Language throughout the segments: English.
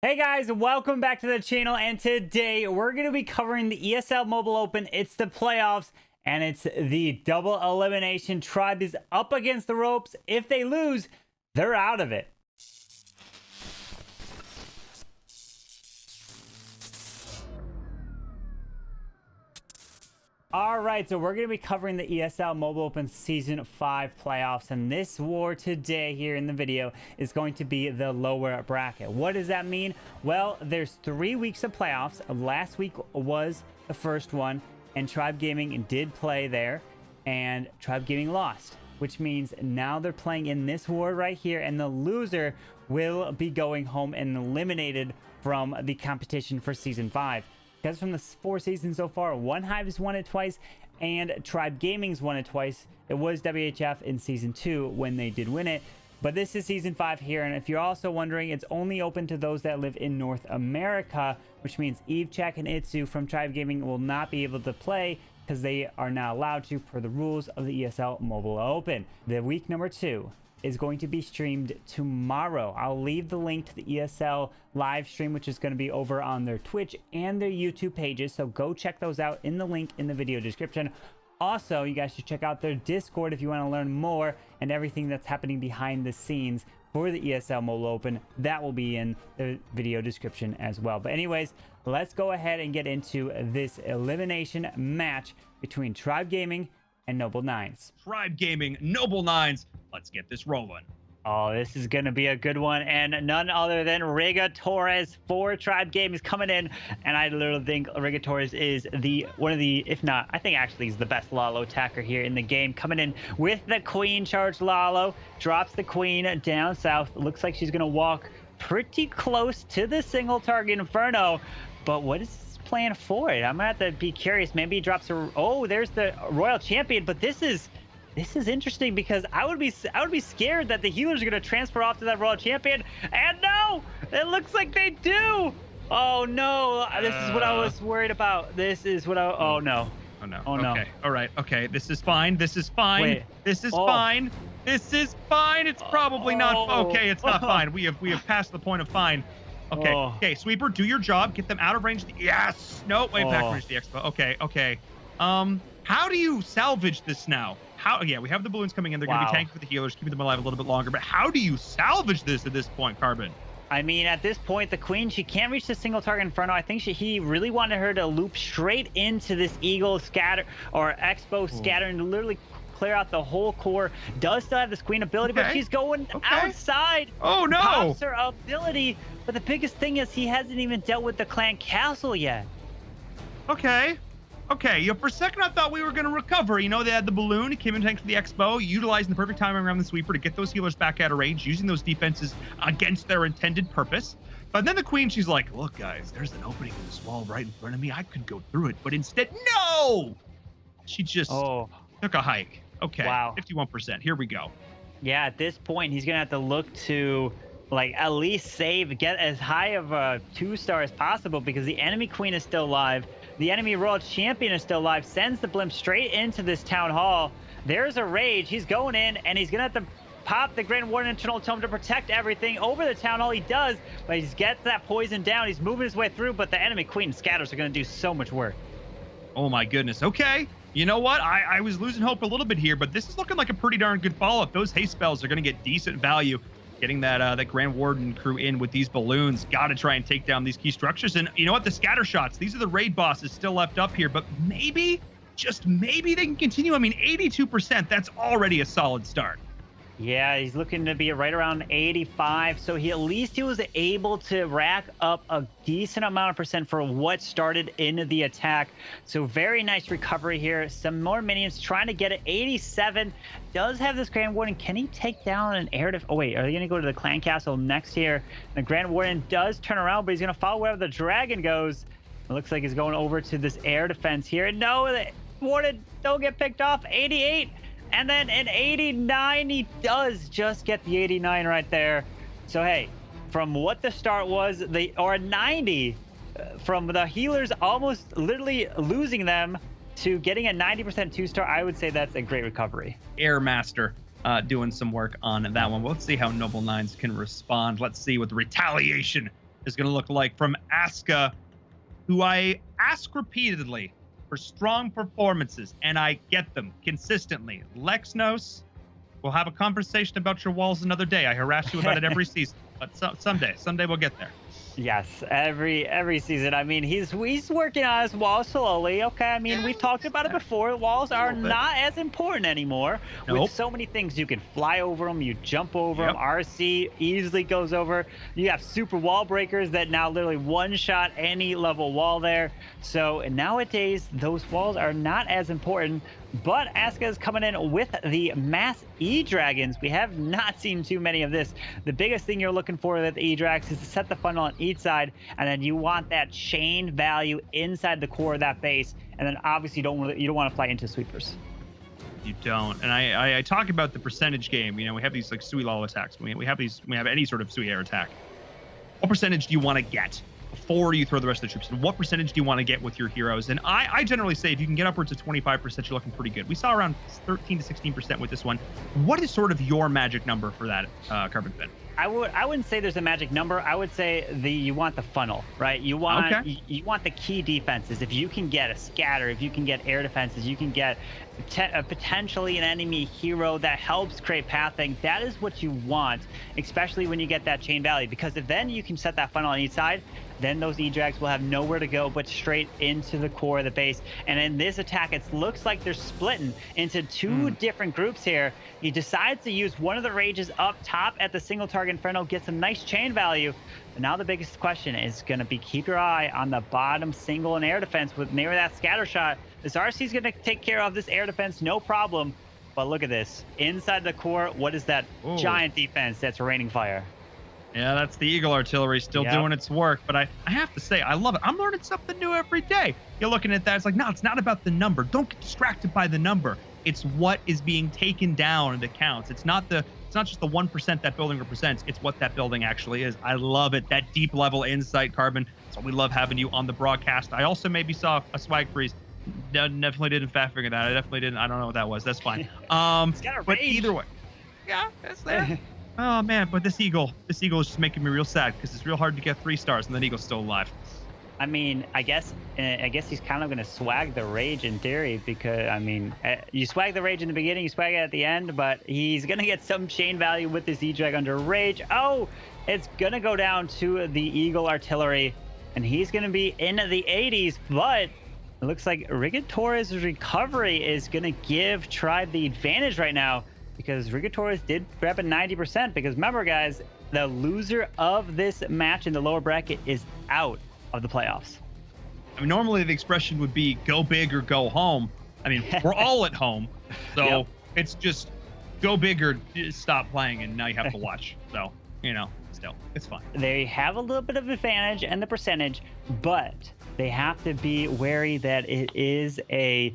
Hey guys, welcome back to the channel, and today we're going to be covering the ESL Mobile Open. It's the playoffs, and it's the double elimination. Tribe is up against the ropes. If they lose, they're out of it. All right, so we're going to be covering the ESL Mobile Open Season 5 playoffs, and this war today here in the video is going to be the lower bracket. What does that mean? Well, there's 3 weeks of playoffs. Last week was the first one, and Tribe Gaming did play there, and Tribe Gaming lost, which means now they're playing in this war right here, and the loser will be going home and eliminated from the competition for Season 5. Because from the 4 seasons so far, One Hive's won it twice, and Tribe Gaming's won it twice. It was WHF in Season 2 when they did win it, but this is Season 5 here, and if you're also wondering, it's only open to those that live in North America, which means Eve, Check, and Itsu from Tribe Gaming will not be able to play because they are not allowed to per the rules of the ESL Mobile Open. The week number 2 is going to be streamed tomorrow. I'll leave the link to the ESL live stream, which is going to be over on their Twitch and their YouTube pages, so go check those out in the link in the video description. Also, you guys should check out their Discord if you want to learn more and everything that's happening behind the scenes for the ESL Mobile Open. That will be in the video description as well. But anyways, let's go ahead and get into this elimination match between Tribe Gaming and Noble Nines. Tribe Gaming, Noble Nines. Let's get this rolling. Oh, this is going to be a good one, and none other than Rigga Torres for Tribe Gaming is coming in, and I literally think Rigga Torres is one of the, if not, I think actually he's the best Lalo attacker here in the game. Coming in with the Queen charge Lalo, drops the Queen down south. Looks like she's going to walk pretty close to the single target Inferno, but what is his plan for it? I'm going to have to be curious. Maybe he drops a, oh, there's the Royal Champion, but this is interesting because I would be scared that the healers are going to transfer off to that Royal Champion, and no, it looks like they do. Oh no, this is what I was worried about. This is what oh no. Oh no. Oh no. Okay. All right. Okay. This is fine. This is fine. Wait. This is fine. This is fine. It's probably not. Okay. It's not fine. We have passed the point of fine. Okay. Okay. Sweeper, do your job. Get them out of range. Yes. No. Wait. Back range the expo. Okay. Okay. How do you salvage this now? Yeah, we have the balloons coming in. They're going to be tanking for the healers, keeping them alive a little bit longer. But how do you salvage this at this point, Carbon? I mean, at this point, the Queen, she can't reach the single target Inferno. I think he really wanted her to loop straight into this Eagle scatter or Expo scatter and literally clear out the whole core. Does still have this Queen ability, but she's going outside. Oh no! Pops her ability, but the biggest thing is he hasn't even dealt with the clan castle yet. Okay. Okay, for a second I thought we were going to recover. You know, they had the balloon, it came in tank for the Expo, utilizing the perfect timing around the sweeper to get those healers back out of range, using those defenses against their intended purpose. But then the Queen, she's like, look, guys, there's an opening in this wall right in front of me. I could go through it, but instead, no! She just took a hike. Okay, wow. 51%. Here we go. Yeah, at this point, he's going to have to look to, like, at least save, get as high of a 2-star as possible because the enemy Queen is still alive. The enemy Royal Champion is still alive, sends the blimp straight into this Town Hall. There's a Rage. He's going in, and he's going to have to pop the Grand Warden Internal Tome to protect everything over the Town Hall. He does, but he gets that poison down. He's moving his way through, but the enemy Queen scatters are going to do so much work. Oh, my goodness. Okay. You know what? I was losing hope a little bit here, but this is looking like a pretty darn good follow-up. Those haste spells are going to get decent value. Getting that Grand Warden crew in with these balloons. Got to try and take down these key structures. And you know what? The scatter shots. These are the raid bosses still left up here. But maybe, just maybe they can continue. I mean, 82%. That's already a solid start. Yeah, he's looking to be right around 85. So he was able to rack up a decent amount of percent for what started in the attack. So very nice recovery here. Some more minions trying to get it. 87. Does have this Grand Warden. Can he take down an air def? Oh, wait. Are they going to go to the clan castle next here? The Grand Warden does turn around, but he's going to follow wherever the dragon goes. It looks like he's going over to this air defense here. No, the Warden don't get picked off. 88. And then an 89, he does just get the 89 right there. So, hey, from what the start was, or a 90, from the healers almost literally losing them to getting a 90% 2-star, I would say that's a great recovery. Airmaster doing some work on that one. Well, let's see how Noble Nines can respond. Let's see what the retaliation is going to look like from Aska, who I ask repeatedly for strong performances, and I get them consistently. Lex knows. We'll have a conversation about your walls another day. I harass you about it every season, but someday we'll get there. Yes, every season. I mean, he's working on his walls slowly. Okay, I mean, we've talked about it before. Walls are not as important anymore. Nope. With so many things, you can fly over them, you jump over them. RC easily goes over. You have super wall breakers that now literally one-shot any level wall there. So nowadays, those walls are not as important. But Aska is coming in with the mass E-Dragons. We have not seen too many of this. The biggest thing you're looking for with E-Drags is to set the funnel on each side, and then you want that chain value inside the core of that base. And then obviously you don't want to fly into sweepers. You don't. And I talk about the percentage game. You know, we have these like Sui Law attacks. We have any sort of Sui air attack. What percentage do you want to get before you throw the rest of the troops? And what percentage do you want to get with your heroes? And I generally say if you can get upwards of 25%, you're looking pretty good. We saw around 13 to 16% with this one. What is sort of your magic number for that, Carbonfin? I wouldn't say there's a magic number. I would say you want the funnel, right? You want the key defenses. If you can get a scatter, if you can get air defenses, you can get potentially an enemy hero that helps create pathing. That is what you want, especially when you get that chain value, because if then you can set that funnel on each side, then those E-Drags will have nowhere to go but straight into the core of the base. And in this attack, it looks like they're splitting into two different groups here. He decides to use one of the rages up top at the single target Inferno, gets a nice chain value. But now the biggest question is going to be keep your eye on the bottom single and air defense with near that scatter shot. This RC is going to take care of this air defense, no problem. But look at this. Inside the core, what is that giant defense that's raining fire? Yeah, that's the Eagle Artillery still doing its work. But I have to say, I love it. I'm learning something new every day. You're looking at that. It's like, no, it's not about the number. Don't get distracted by the number. It's what is being taken down that counts. It's not just the 1% that building represents. It's what that building actually is. I love it. That deep level insight, Carbon. That's why we love having you on the broadcast. I also maybe saw a swag freeze. Definitely didn't fat finger that. I definitely didn't. I don't know what that was. That's fine. But either way, yeah, that's there. Oh man, but this eagle is just making me real sad because it's real hard to get 3 stars and that eagle's still alive. I mean, I guess he's kind of going to swag the rage in theory, because I mean, you swag the rage in the beginning, you swag it at the end, but he's going to get some chain value with this E-Drag under rage. Oh, it's going to go down to the Eagle Artillery, and he's going to be in the 80s, but it looks like Rigga Torres' recovery is going to give Tribe the advantage right now, because Rigga Torres did grab a 90%, because remember, guys, the loser of this match in the lower bracket is out of the playoffs. I mean, normally the expression would be go big or go home. I mean, we're all at home, so it's just go big or stop playing, and now you have to watch. So, you know, still, it's fine. They have a little bit of advantage and the percentage, but they have to be wary that it is a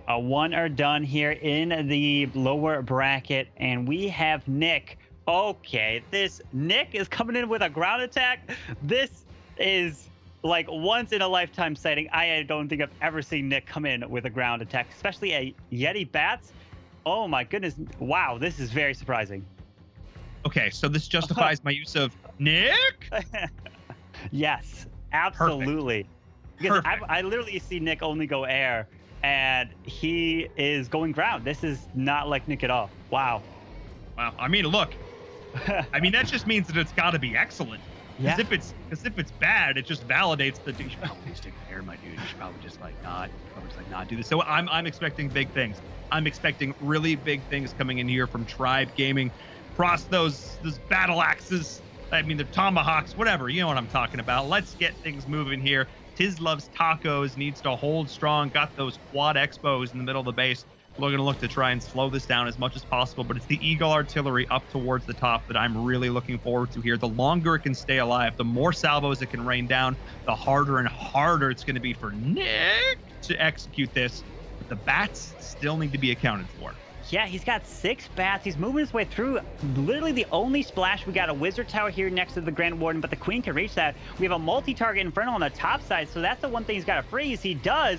one or done here in the lower bracket, and we have Nick. Okay, this Nick is coming in with a ground attack. This is like once in a lifetime sighting. I don't think I've ever seen Nick come in with a ground attack, especially a Yeti Bats. Oh my goodness. Wow, this is very surprising. Okay, so this justifies my use of Nick? Yes, absolutely. Because I literally see Nick only go air, and he is going ground. This is not like Nick at all. Wow. Wow. I mean, look. I mean, that just means that it's got to be excellent. Because if it's bad, it just validates that you should probably stick with air, my dude. You should probably just not do this. So I'm expecting big things. I'm expecting really big things coming in here from Tribe Gaming. Cross those battle axes. I mean, the tomahawks, whatever. You know what I'm talking about. Let's get things moving here. Tiz Loves Tacos needs to hold strong. Got those quad expos in the middle of the base. We're going to look to try and slow this down as much as possible, but it's the Eagle Artillery up towards the top that I'm really looking forward to here. The longer it can stay alive, the more salvos it can rain down, the harder and harder it's going to be for Nick to execute this. But the bats still need to be accounted for. Yeah, he's got 6 bats. He's moving his way through. Literally the only splash, we got a Wizard Tower here next to the Grand Warden, but the Queen can reach that. We have a multi-target Inferno on the top side, so that's the one thing he's got to freeze. He does.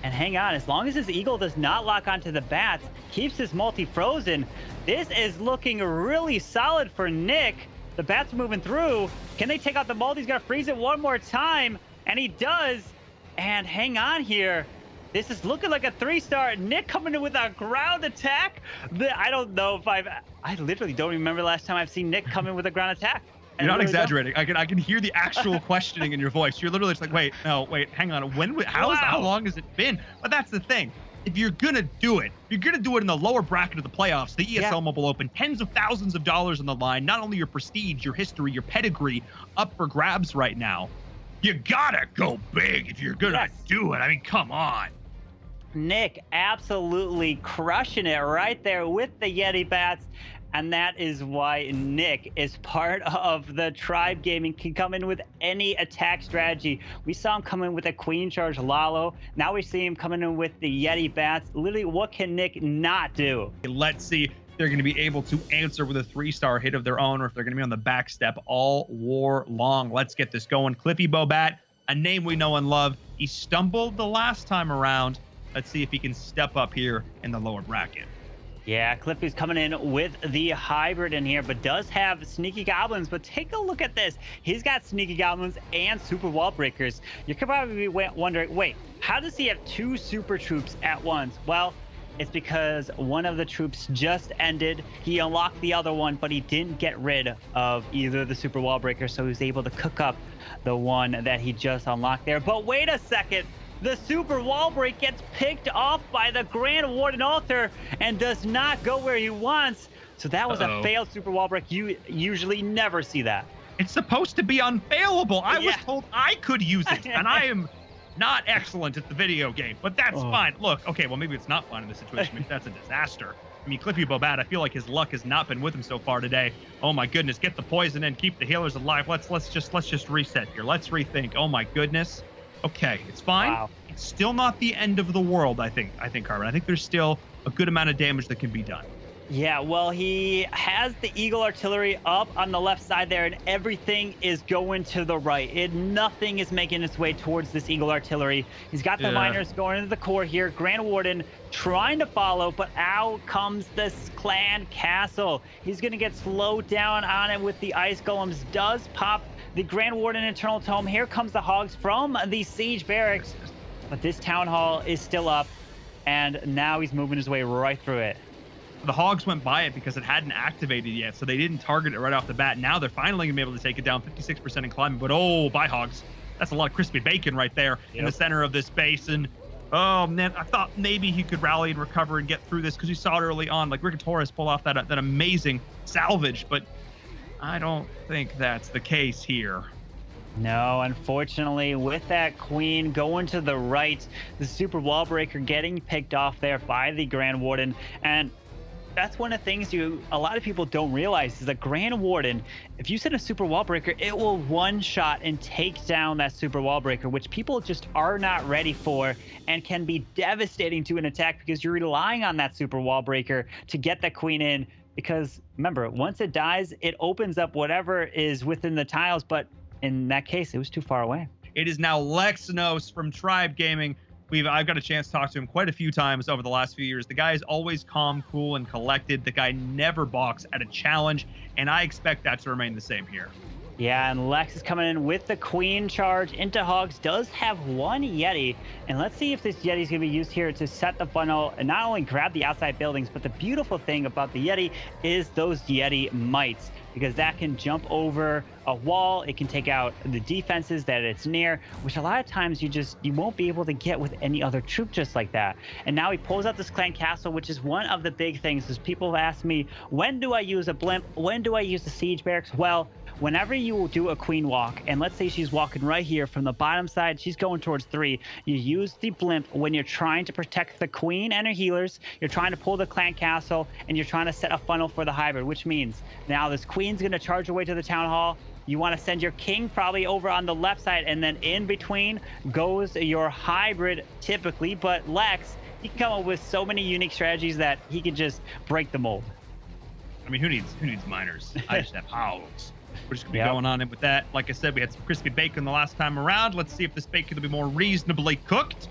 And hang on, as long as his Eagle does not lock onto the bats, keeps his multi frozen, this is looking really solid for Nick. The bats are moving through. Can they take out the multi? He's going to freeze it one more time, and he does. And hang on here. This is looking like a 3-star. Nick coming in with a ground attack. I don't know if I literally don't remember the last time I've seen Nick come in with a ground attack. You're not exaggerating. I can hear the actual questioning in your voice. You're literally just like, wait, hang on. How long has it been? But that's the thing. If you're gonna do it, you're gonna do it in the lower bracket of the playoffs, the ESL Mobile Open, tens of thousands of dollars on the line. Not only your prestige, your history, your pedigree up for grabs right now. You gotta go big if you're gonna do it. I mean, come on. Nick absolutely crushing it right there with the Yeti bats. And that is why Nick is part of the Tribe Gaming, can come in with any attack strategy. We saw him come in with a Queen Charge Lalo. Now we see him coming in with the Yeti bats. Literally, what can Nick not do? Let's see if they're going to be able to answer with a 3-star hit of their own, or if they're going to be on the back step all war long. Let's get this going. Cliffybowbat, a name we know and love. He stumbled the last time around. Let's see if he can step up here in the lower bracket. Yeah, Cliffy's coming in with the hybrid in here, but does have sneaky goblins. But take a look at this. He's got sneaky goblins and super wall breakers. You could probably be wondering, wait, how does he have 2 super troops at once? Well, it's because one of the troops just ended. He unlocked the other one, but he didn't get rid of either of the super wall breakers, so he was able to cook up the one that he just unlocked there. But wait a second. The super wall break gets picked off by the Grand Warden Altar and does not go where he wants. So that was a failed super wall break. You usually never see that. It's supposed to be unfailable. I was told I could use it, and I am not excellent at the video game, but that's fine. Look, okay, well, maybe it's not fun in this situation. Maybe that's a disaster. I mean, Cliffybowbat, I feel like his luck has not been with him so far today. Oh my goodness, get the poison in, keep the healers alive. Let's just reset here. Let's rethink. Oh my goodness. Okay, it's fine. Wow. It's still not the end of the world, I think, Carbon. I think there's still a good amount of damage that can be done. Yeah, well, he has the Eagle Artillery up on the left side there, and everything is going to the right. Nothing is making its way towards this Eagle Artillery. He's got the miners going into the core here. Grand Warden trying to follow, but out comes this clan castle. He's going to get slowed down on it with the ice golems. Does pop the Grand Warden internal tome. Here comes the hogs from the siege barracks, but this town hall is still up, and now he's moving his way right through it. The hogs went by it because it hadn't activated yet, so they didn't target it right off the bat. Now they're finally gonna be able to take it down, 56% in climbing. But bye hogs. That's a lot of crispy bacon right there in the center of this basin. Oh man, I thought maybe he could rally and recover and get through this, because you saw it early on, like Rigga Torres pull off that amazing salvage, but I don't think that's the case here. No, unfortunately, with that queen going to the right, the super wall breaker getting picked off there by the Grand Warden. And that's one of the things a lot of people don't realize is the Grand Warden, if you send a super wall breaker, it will one-shot and take down that super wall breaker, which people just are not ready for and can be devastating to an attack, because you're relying on that super wall breaker to get that queen in. Because remember, once it dies, it opens up whatever is within the tiles, but in that case, it was too far away. It is now Lexnos from Tribe Gaming. I've got a chance to talk to him quite a few times over the last few years. The guy is always calm, cool, and collected. The guy never balks at a challenge, and I expect that to remain the same here. Yeah, and Lex is coming in with the queen charge into hogs. Does have one Yeti, and let's see if this Yeti is going to be used here to set the funnel and not only grab the outside buildings, but the beautiful thing about the Yeti is those Yeti mites, because that can jump over a wall. It can take out the defenses that it's near, which a lot of times you won't be able to get with any other troop just like that. And now he pulls out this clan castle, which is one of the big things, is people have asked me, when do I use a blimp? When do I use the siege barracks? Well, whenever you do a queen walk, and let's say she's walking right here from the bottom side, she's going towards 3, you use the blimp when you're trying to protect the queen and her healers, you're trying to pull the clan castle, and you're trying to set a funnel for the hybrid, which means now this queen's going to charge away to the town hall. You want to send your king probably over on the left side, and then in between goes your hybrid typically. But Lex, he can come up with so many unique strategies that he can just break the mold. I mean, who needs miners? I just have hogs. We're just going to be going on in with that. Like I said, we had some crispy bacon the last time around. Let's see if this bacon will be more reasonably cooked.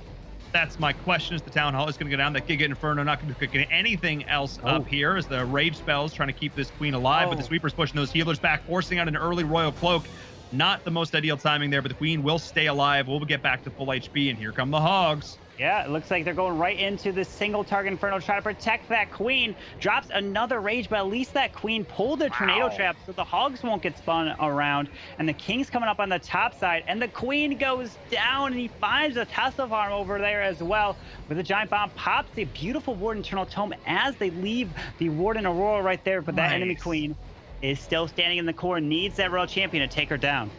That's my question. Is the Town Hall is going to go down? That Giga Inferno not going to be cooking anything else up here as the Rage spells trying to keep this Queen alive, but the Sweeper's pushing those healers back, forcing out an early Royal Cloak. Not the most ideal timing there, but the Queen will stay alive. We'll get back to full HP, and here come the Hogs. Yeah, it looks like they're going right into the single target Inferno, trying to protect that Queen. Drops another Rage, but at least that Queen pulled the Tornado Trap so the Hogs won't get spun around. And the King's coming up on the top side, and the Queen goes down, and he finds a Tesla Farm over there as well. With the Giant Bomb, pops the beautiful Warden Eternal Tome as they leave the Warden Aurora right there, but that enemy Queen is still standing in the core, needs that Royal Champion to take her down.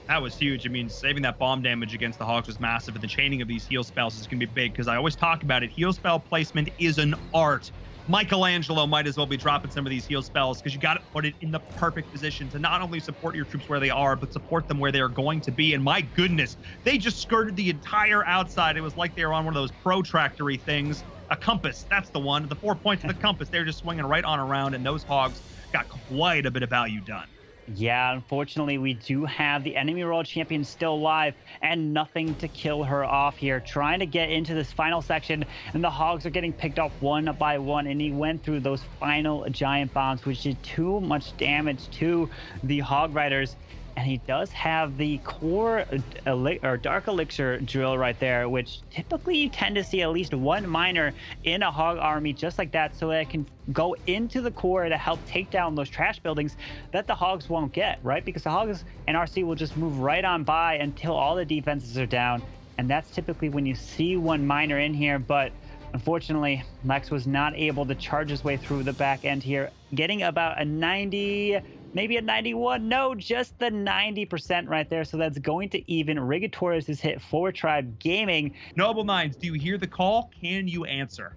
That was huge. I mean, saving that bomb damage against the Hogs was massive, but the chaining of these heal spells is going to be big because I always talk about it. Heal spell placement is an art. Michelangelo might as well be dropping some of these heal spells because you got to put it in the perfect position to not only support your troops where they are, but support them where they're going to be. And my goodness, they just skirted the entire outside. It was like they were on one of those protractory things. A compass, that's the one. The 4 points of the compass, they were just swinging right on around, and those Hogs got quite a bit of value done. Yeah, unfortunately, we do have the enemy Royal Champion still alive and nothing to kill her off here. Trying to get into this final section, and the Hogs are getting picked off one by one, and he went through those final Giant Bombs, which did too much damage to the Hog Riders. And he does have the core or Dark Elixir drill right there, which typically you tend to see at least one miner in a Hog army just like that, so that it can go into the core to help take down those trash buildings that the Hogs won't get, right? Because the Hogs and RC will just move right on by until all the defenses are down. And that's typically when you see one miner in here, but unfortunately, Lex was not able to charge his way through the back end here, getting about a 90... maybe a 91. No, just the 90% right there. So that's going to even. Rigga Torres has hit 4 Tribe Gaming. Noble Minds, do you hear the call? Can you answer?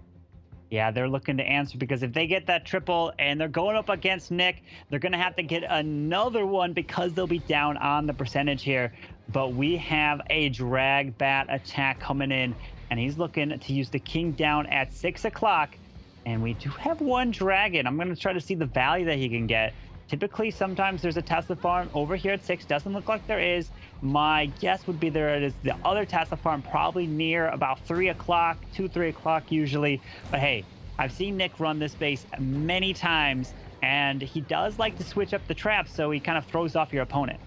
Yeah, they're looking to answer because if they get that triple and they're going up against Nick, they're going to have to get another one because they'll be down on the percentage here. But we have a drag bat attack coming in, and he's looking to use the King down at 6 o'clock. And we do have one dragon. I'm going to try to see the value that he can get. Typically, sometimes there's a Tesla farm over here at 6. Doesn't look like there is. My guess would be there is the other Tesla farm probably near about 3 o'clock, 3 o'clock usually. But hey, I've seen Nick run this base many times, and he does like to switch up the traps, so he kind of throws off your opponent.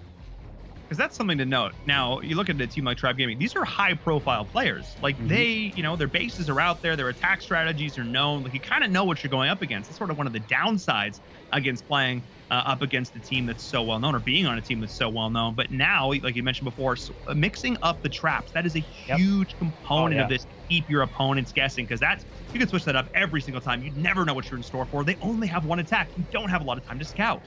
Because that's something to note. Now, you look at a team like Tribe Gaming, these are high-profile players. Like, they, you know, their bases are out there, their attack strategies are known. Like, you kind of know what you're going up against. That's sort of one of the downsides against playing up against a team that's so well-known, or being on a team that's so well-known. But now, like you mentioned before, mixing up the traps, that is a huge component of this to keep your opponents guessing, because that's, you can switch that up every single time. You never know what you're in store for. They only have one attack. You don't have a lot of time to scout.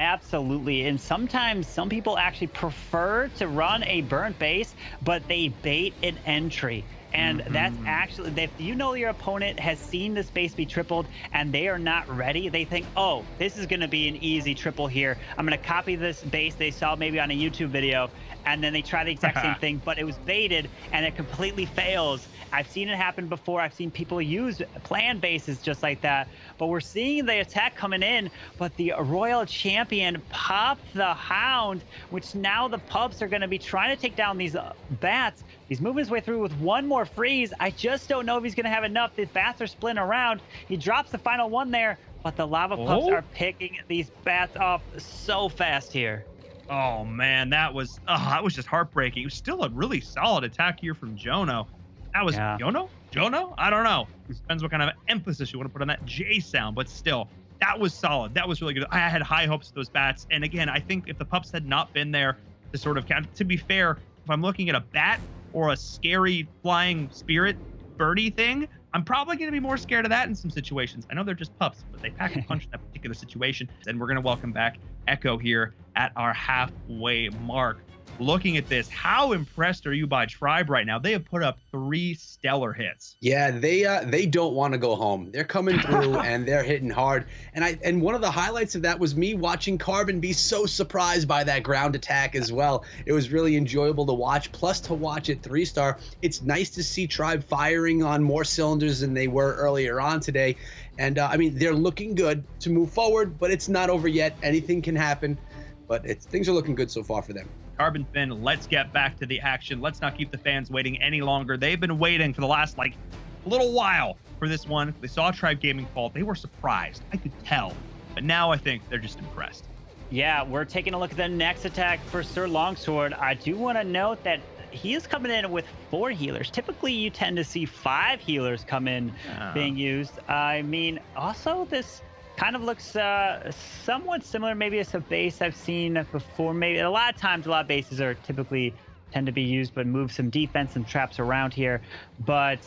Absolutely. And sometimes some people actually prefer to run a burnt base, but they bait an entry. And that's actually, if you know your opponent has seen the space be tripled and they are not ready, they think, oh, this is going to be an easy triple here. I'm going to copy this base they saw maybe on a YouTube video, and then they try the exact same thing, but it was baited and it completely fails. I've seen it happen before. I've seen people use plan bases just like that. But we're seeing the attack coming in, but the Royal Champion popped the Hound, which now the pups are going to be trying to take down these bats. He's moving his way through with one more freeze. I just don't know if he's going to have enough. The bats are splitting around. He drops the final one there, but the lava pups are picking these bats off so fast here. Oh, man, that was just heartbreaking. It was still a really solid attack here from Jono. That was Jono? I don't know. Depends what kind of emphasis you want to put on that J sound, but still, that was solid. That was really good. I had high hopes for those bats. And again, I think if the pups had not been there to sort of count, to be fair, if I'm looking at a bat or a scary flying spirit birdie thing, I'm probably going to be more scared of that in some situations. I know they're just pups, but they pack a punch in that particular situation. And we're going to welcome back Echo here at our halfway mark. Looking at this, how impressed are you by Tribe right now? They have put up 3 stellar hits. Yeah, they don't want to go home. They're coming through and they're hitting hard. And one of the highlights of that was me watching Carbon be so surprised by that ground attack as well. It was really enjoyable to watch. Plus, to watch it 3-star, it's nice to see Tribe firing on more cylinders than they were earlier on today. And I mean, they're looking good to move forward, but it's not over yet. Anything can happen, but things are looking good so far for them. Carbonfin, let's get back to the action. Let's not keep the fans waiting any longer. They've been waiting for the last, like, little while for this one. They saw Tribe Gaming fall. They were surprised. I could tell. But now I think they're just impressed. Yeah, we're taking a look at the next attack for Sir Longsword. I do want to note that he is coming in with 4 healers. Typically, you tend to see 5 healers come in being used. I mean, also, this kind of looks somewhat similar. Maybe it's a base I've seen before. Maybe a lot of times, a lot of bases are typically tend to be used, but move some defense and traps around here. But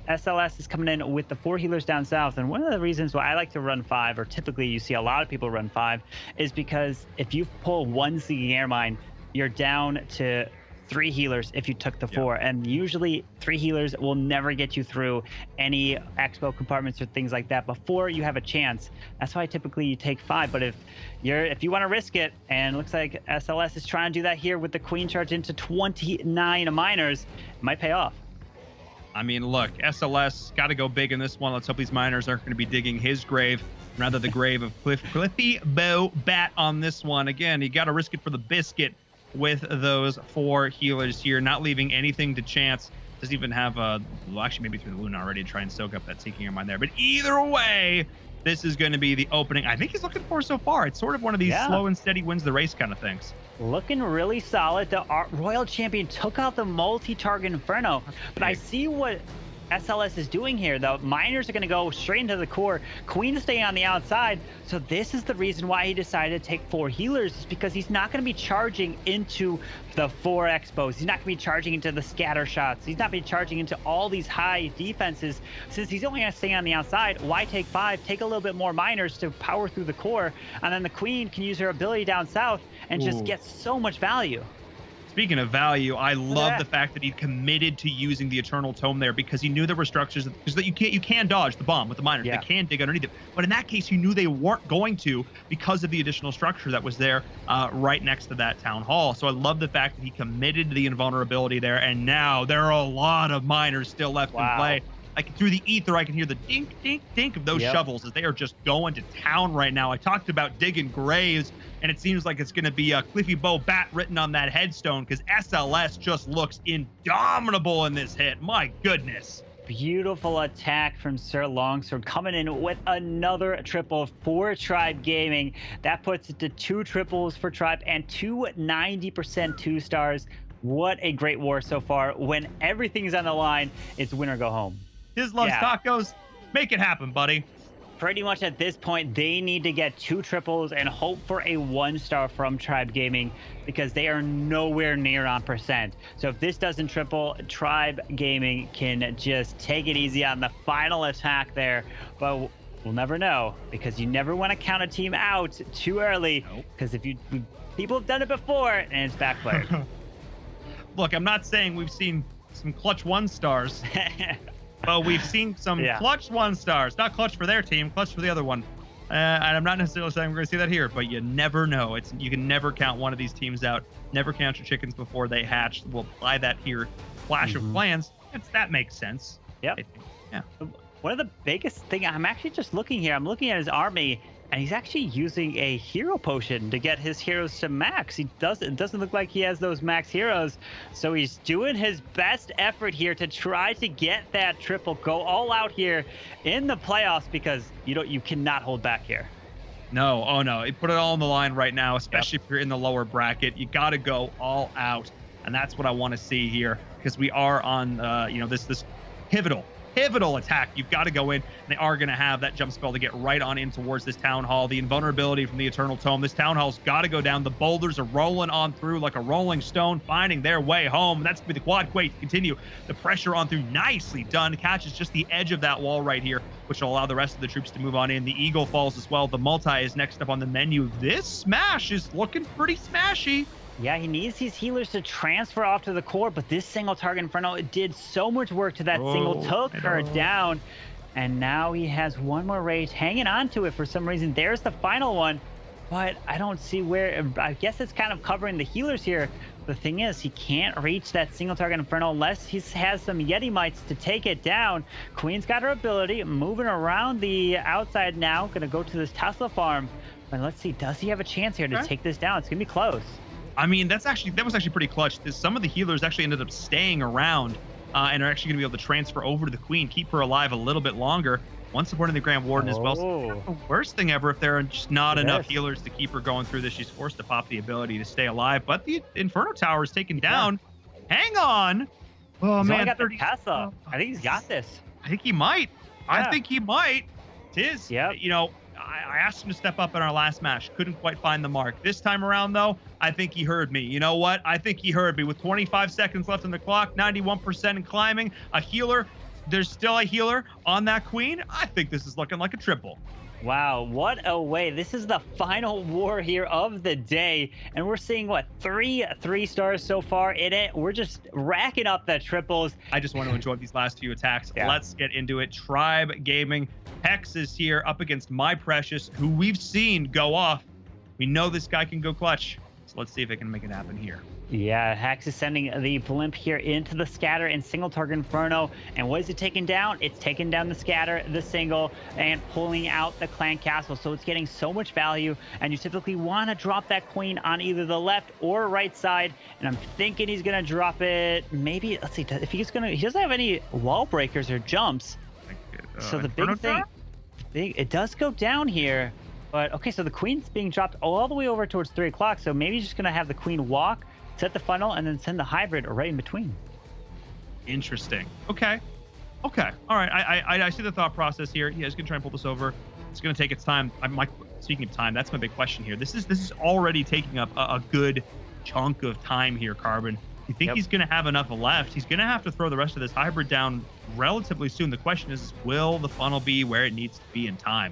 SLS is coming in with the 4 healers down south, and one of the reasons why I like to run 5, or typically you see a lot of people run 5, is because if you pull 1 Seeking Air Mine, you're down to 3 healers if you took the 4, and usually 3 healers will never get you through any expo compartments or things like that before you have a chance. That's why typically you take 5, but if you want to risk it, and it looks like SLS is trying to do that here with the Queen charge into 29 miners, it might pay off. I mean, look, SLS got to go big in this one. Let's hope these miners aren't going to be digging his grave, rather the grave of Cliffybowbat on this one. Again, you got to risk it for the biscuit with those 4 healers here, not leaving anything to chance. Doesn't even have well, actually maybe through the Luna already to try and soak up that Seeking Air Mine there. But either way, this is going to be the opening I think he's looking for so far. It's sort of one of these slow and steady wins the race kind of things. Looking really solid. The Royal Champion took out the multi-target Inferno, but I see what SLS is doing here. The miners are going to go straight into the core. Queen is staying on the outside. So this is the reason why he decided to take 4 healers, is because he's not going to be charging into the 4 expos. He's not going to be charging into the scatter shots. He's not going to be charging into all these high defenses. Since he's only going to stay on the outside, why take 5? Take a little bit more miners to power through the core, and then the Queen can use her ability down south and just get so much value. Speaking of value, I love the fact that he committed to using the Eternal Tome there, because he knew there were structures that you can dodge the bomb with the miners. They can dig underneath it. But in that case, he knew they weren't going to, because of the additional structure that was there right next to that town hall. So I love the fact that he committed to the invulnerability there. And now there are a lot of miners still left in play. Like through the ether, I can hear the dink, dink, dink of those shovels as they are just going to town right now. I talked about digging graves, and it seems like it's going to be a Cliffybowbat written on that headstone, because SLS just looks indomitable in this hit. My goodness. Beautiful attack from Sir Longsword, coming in with another triple for Tribe Gaming. That puts it to 2 triples for Tribe and 2 90% 2 stars. What a great war so far. When everything's on the line, it's win or go home. His loves tacos. Make it happen, buddy. Pretty much at this point, they need to get 2 triples and hope for a 1-star from Tribe Gaming, because they are nowhere near on percent. So if this doesn't triple, Tribe Gaming can just take it easy on the final attack there. But we'll never know, because you never want to count a team out too early, because people have done it before and it's backfired. Look, I'm not saying we've seen some clutch 1-stars. But we've seen some clutch 1-stars, not clutch for their team, clutch for the other one. And I'm not necessarily saying we're going to see that here, but you never know. You can never count one of these teams out. Never count your chickens before they hatch. We'll apply that here. Clash of Clans. That makes sense. Yep. Yeah. One of the biggest thing, I'm actually just looking here. I'm looking at his army, and he's actually using a hero potion to get his heroes to max. It doesn't look like he has those max heroes, so he's doing his best effort here to try to get that triple, go all out here in the playoffs, because you cannot hold back here. No, oh no, you put it all on the line right now, especially if you're in the lower bracket. You got to go all out, and that's what I want to see here, because we are on this pivotal attack. You've got to go in, and they are going to have that jump spell to get right on in towards this town hall. The invulnerability from the Eternal Tome. This town hall's got to go down. The boulders are rolling on through like a rolling stone, finding their way home. That's going to be the quad quake to continue the pressure on through. Nicely done. Catches just the edge of that wall right here, which will allow the rest of the troops to move on in. The Eagle falls as well. The multi is next up on the menu. This smash is looking pretty smashy. Yeah, he needs these healers to transfer off to the core, but this single target Inferno did so much work to that single, took her down, and now he has one more rage hanging on to it for some reason. There's the final one, but I don't see where. I guess it's kind of covering the healers here. The thing is, he can't reach that single target Inferno unless he has some Yeti Mites to take it down. Queen's got her ability, moving around the outside now, gonna go to this Tesla farm. And let's see, does he have a chance here to take this down? It's gonna be close. I mean, that was actually pretty clutch. Some of the healers actually ended up staying around and are actually going to be able to transfer over to the queen, keep her alive a little bit longer. One supporting the Grand Warden as well. So not the worst thing ever if there are just not enough healers to keep her going through this. She's forced to pop the ability to stay alive, but the Inferno Tower is taken down. Hang on. Oh, He's man. got the pass up. I think he's got this. I think he might. I think he might. Tis. Yep. You know, I asked him to step up in our last match. Couldn't quite find the mark. This time around, though, I think he heard me. You know what? I think he heard me. With 25 seconds left on the clock, 91% and climbing, a healer. There's still a healer on that queen. I think this is looking like a triple. Wow, what a way. This is the final war here of the day, and we're seeing, what, three stars so far in it. We're just racking up the triples. I just want to enjoy these last few attacks. Yeah. Let's get into it. Tribe Gaming. Hex is here up against My Precious, who we've seen go off. We know this guy can go clutch, so let's see if it can make it happen here. Yeah, Hex is sending the blimp here into the scatter and single target Inferno. And what is it taking down? It's taking down the scatter, the single, and pulling out the clan castle. So it's getting so much value. And you typically want to drop that queen on either the left or right side. And I'm thinking he's going to drop it. Maybe, let's see, if he's going to, he doesn't have any wall breakers or jumps. So the big thing, it does go down here. But okay, so the queen's being dropped all the way over towards 3 o'clock. So maybe he's just going to have the queen walk, set the funnel, and then send the hybrid right in between. Interesting. Okay. All right. I see the thought process here. Yeah, he's gonna try and pull this over. It's gonna take its time. Speaking of time, that's my big question here. This is already taking up a good chunk of time here, Carbon. You think he's gonna have enough left? He's gonna have to throw the rest of this hybrid down relatively soon. The question is, will the funnel be where it needs to be in time?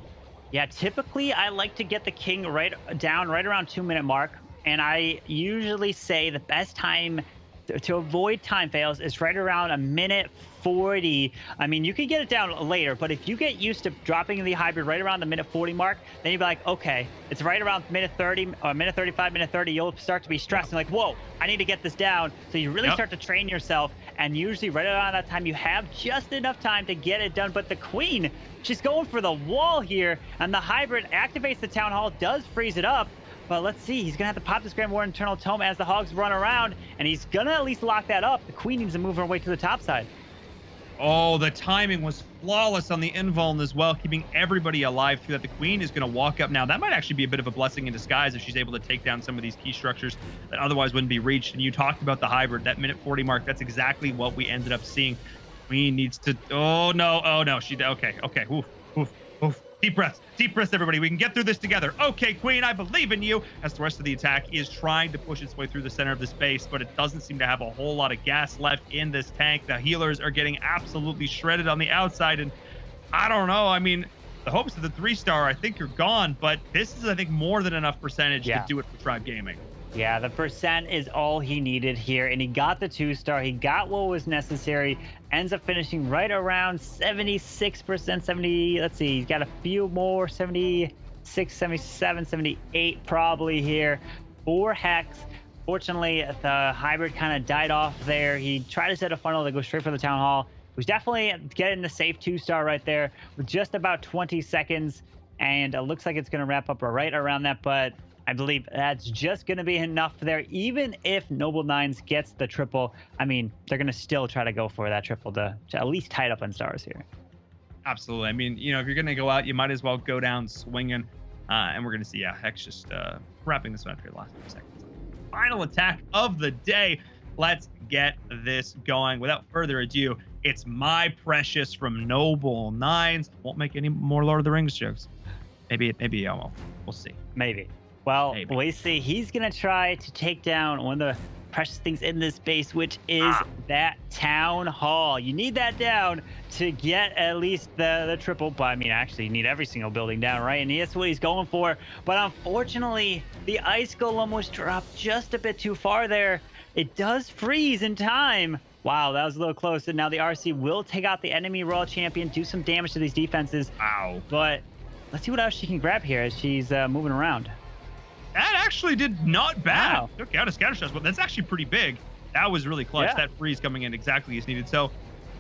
Yeah, typically I like to get the king right around 2-minute mark. And I usually say the best time to avoid time fails is right around 1:40. I mean, you can get it down later, but if you get used to dropping the hybrid right around the 1:40 mark, then you'll be like, okay, it's right around 1:30 or 1:35, 1:30. You'll start to be stressed and like, whoa, I need to get this down. So you really start to train yourself. And usually right around that time, you have just enough time to get it done. But the queen, she's going for the wall here, and the hybrid activates the town hall, does freeze it up. But let's see, he's going to have to pop this Grand Warden Eternal Tome as the hogs run around, and he's going to at least lock that up. The queen needs to move her way to the top side. Oh, the timing was flawless on the invuln as well, keeping everybody alive through that. The queen is going to walk up now. That might actually be a bit of a blessing in disguise if she's able to take down some of these key structures that otherwise wouldn't be reached. And you talked about the hybrid, that 1:40 mark. That's exactly what we ended up seeing. Queen needs to... Oh, no. Okay. Oof. Deep breaths, everybody. We can get through this together. Okay, Queen, I believe in you. As the rest of the attack is trying to push its way through the center of the space, but it doesn't seem to have a whole lot of gas left in this tank. The healers are getting absolutely shredded on the outside, and I don't know. I mean, the hopes of the 3-star, I think, are gone, but this is, I think, more than enough percentage to do it for Tribe Gaming. Yeah, the percent is all he needed here, and he got the 2-star. He got what was necessary. Ends up finishing right around 76%, 70, let's see, he's got a few more, 76, 77, 78 probably here for Hex. Fortunately, the hybrid kind of died off there. He tried to set a funnel to go straight for the town hall. He was definitely getting the safe 2-star right there with just about 20 seconds, and it looks like it's going to wrap up right around that, but I believe that's just going to be enough there. Even if Noble Nines gets the triple, I mean, they're going to still try to go for that triple to at least tie it up on stars here. Absolutely. I mean, you know, if you're going to go out, you might as well go down swinging. And we're going to see, Hex just wrapping this one after the last few seconds. Final attack of the day. Let's get this going. Without further ado, it's My Precious from Noble Nines. Won't make any more Lord of the Rings jokes. Maybe I won't. We'll see. Maybe. Well, we see he's going to try to take down one of the precious things in this base, which is that town hall. You need that down to get at least the triple. But I mean, actually, you need every single building down, right? And that's what he's going for. But unfortunately, the ice golem was dropped just a bit too far there. It does freeze in time. Wow, that was a little close. And now the RC will take out the enemy Royal Champion, do some damage to these defenses. Wow. But let's see what else she can grab here as she's moving around. That actually did not bad. Wow. Took out a scatter shot, but that's actually pretty big. That was really clutch. Yeah. That freeze coming in exactly as needed. So,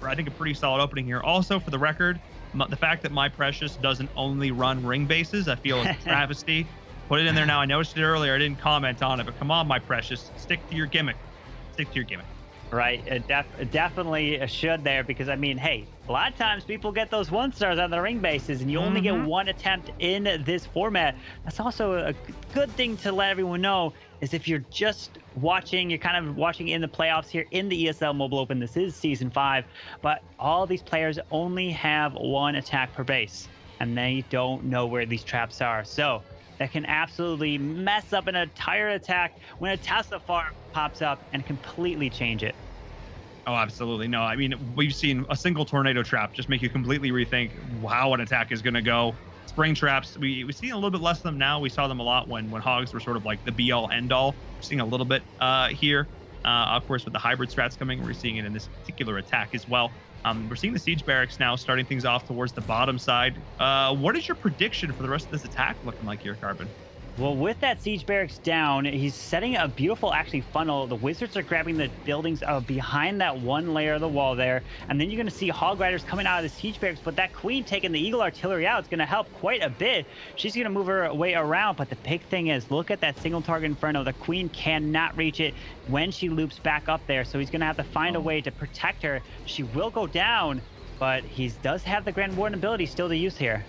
I think a pretty solid opening here. Also, for the record, the fact that My Precious doesn't only run ring bases, I feel is a travesty. Put it in there now. I noticed it earlier. I didn't comment on it, but come on, my precious. Stick to your gimmick. Stick to your gimmick. Right, it definitely should there, because I mean, hey, a lot of times people get those 1-stars on the ring bases and you only get one attempt in this format. That's also a good thing to let everyone know, is if you're just watching, you're kind of watching in the playoffs here in the ESL Mobile Open. This is season 5, but all these players only have one attack per base and they don't know where these traps are. So that can absolutely mess up an entire attack when a Tesla farm pops up and completely change it. Oh, absolutely. No, I mean, we've seen a single tornado trap just make you completely rethink how an attack is going to go. Spring traps, we've seen a little bit less of them now. We saw them a lot when hogs were sort of like the be-all, end-all. We're seeing a little bit here. Of course, with the hybrid strats coming, we're seeing it in this particular attack as well. We're seeing the siege barracks now starting things off towards the bottom side. What is your prediction for the rest of this attack looking like here, Carbon? Well, with that siege barracks down, he's setting a beautiful, actually, funnel. The wizards are grabbing the buildings behind that one layer of the wall there. And then you're going to see hog riders coming out of the siege barracks. But that queen taking the eagle artillery out is going to help quite a bit. She's going to move her way around. But the big thing is, look at that single target inferno. The queen cannot reach it when she loops back up there. So he's going to have to find a way to protect her. She will go down, but he does have the Grand Warden ability still to use here.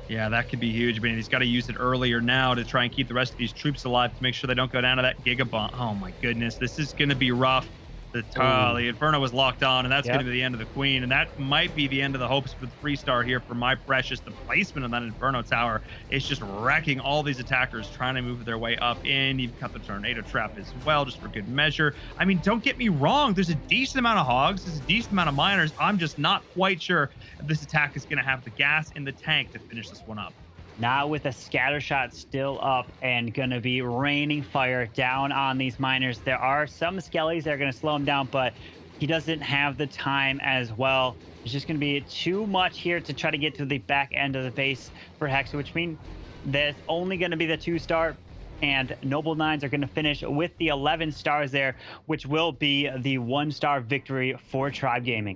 Yeah, that could be huge, but he's got to use it earlier now to try and keep the rest of these troops alive to make sure they don't go down to that gigabomb. Oh my goodness, this is going to be rough. The Inferno was locked on, and that's going to be the end of the Queen, and that might be the end of the hopes for the 3-star here for my precious. The placement of that Inferno Tower is just wrecking all these attackers trying to move their way up in. You've got the Tornado Trap as well, just for good measure. I mean, don't get me wrong. There's a decent amount of hogs. There's a decent amount of miners. I'm just not quite sure if this attack is going to have the gas in the tank to finish this one up. Now with a scatter shot still up and going to be raining fire down on these miners. There are some skellies that are going to slow him down, but he doesn't have the time as well. It's just going to be too much here to try to get to the back end of the base for Hexa, which means there's only going to be the 2-star, and Noble Nines are going to finish with the 11 stars there, which will be the 1-star victory for Tribe Gaming.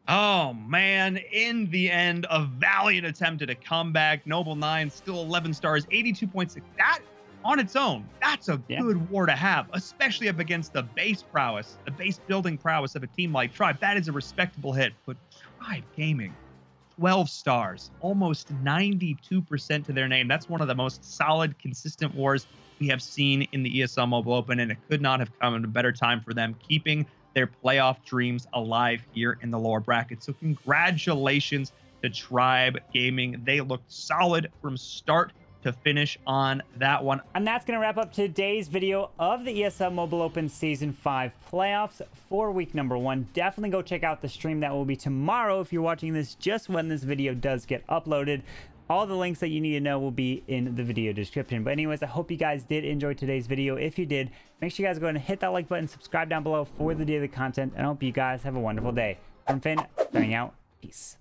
Oh, man. In the end, a valiant attempt at a comeback. Noble 9, still 11 stars, 82.6. That, on its own, that's a good war to have, especially up against the base prowess, the base building prowess of a team like Tribe. That is a respectable hit. But Tribe Gaming, 12 stars, almost 92% to their name. That's one of the most solid, consistent wars we have seen in the ESL Mobile Open, and it could not have come at a better time for them, keeping their playoff dreams alive here in the lower bracket. So congratulations to Tribe Gaming. They looked solid from start to finish on that one. And that's going to wrap up today's video of the ESL Mobile Open Season 5 playoffs for week number 1. Definitely go check out the stream that will be tomorrow if you're watching this just when this video does get uploaded. All the links that you need to know will be in the video description. But anyways, I hope you guys did enjoy today's video. If you did, make sure you guys go ahead and hit that like button, subscribe down below for the daily content, and I hope you guys have a wonderful day. I'm Finn, signing out. Peace.